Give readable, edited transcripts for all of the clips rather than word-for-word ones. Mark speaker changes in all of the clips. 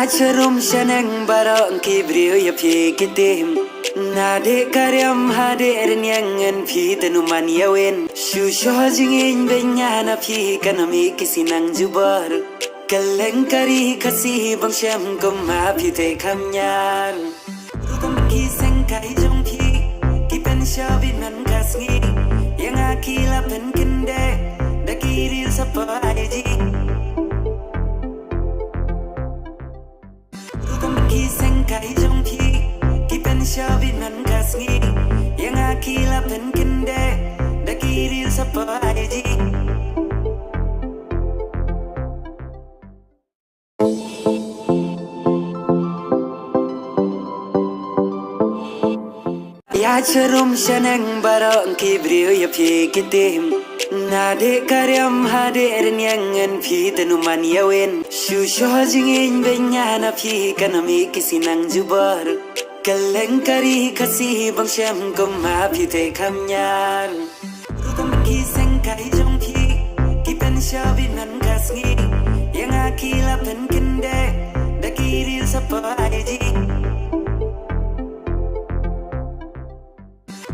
Speaker 1: Yacharum shanang barang kibrio ya pi kitim Nade karyam hade ernyangan pi tenuman yawen Shusho jingin benyana pi kanami kisinang jubar Kalengkari kasih bang syam koma pi te kamnyar Rutam kiseng kai jong pi Kipen syabinan kasngi Yang akila pen kende Dakiril sapa aji Kiseng kai jong pi Kipen syabinan kasngi Yang akila pen kende Dakiril sapa aji Yacharum shanang barang kibrio ya pi kitim Nade karyam hade ernyangan pi tenuman yawen Shusho jingin benyana pi kanami kisinang jubar Kalengkari kasih bang syam koma pi te kamnyar Rutam kiseng kai jong pi Kipen syabinan kasngi Yang akila pen kende Dakiril sapa aji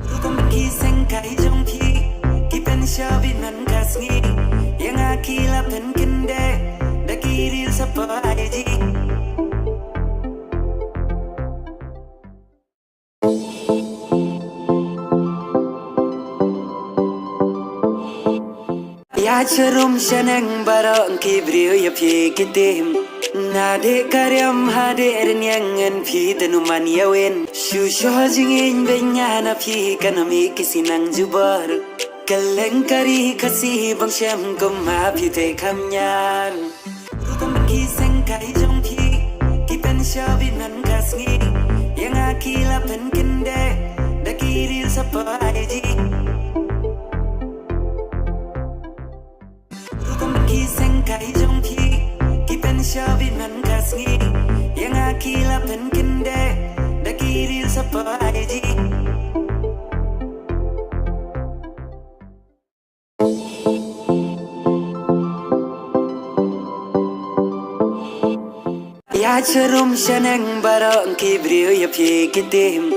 Speaker 1: Rutam kiseng kai jong pi Kipen syabinan kasngi Yang akila pen kende Dakiril sapa aji Yacharum shanang barang kibrio ya pi kitim Nade karyam hade ernyangan pi tenuman yawen Shusho jingin benyana pi kanami kisinang jubar Kalengkari kasih bang syam koma pi te kamnyar Rutam kiseng kai jong pi Kipen syabinan kasngi Yang akila pen kende Dakiril sapa aji Rutam kiseng kai jong pi Kipen syabinan kasngi Yang akila pen kende Dakiril sapa aji Yacharum shanang barang kibrio ya pi kitim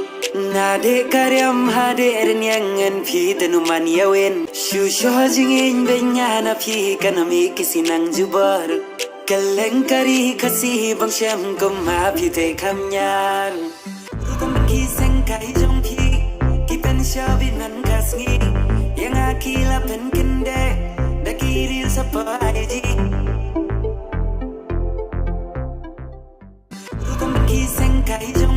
Speaker 1: Nade karyam hade ernyangan pi tenuman yawen Shusho jingin benyana pi kanami kisinang jubar Kalengkari kasih bang syam koma pi te kamnyar Rutam kiseng kai jong pi Kipen syabinan kasngi Yang akila pen kende Dakiril sapa aji Rutam kiseng kai jong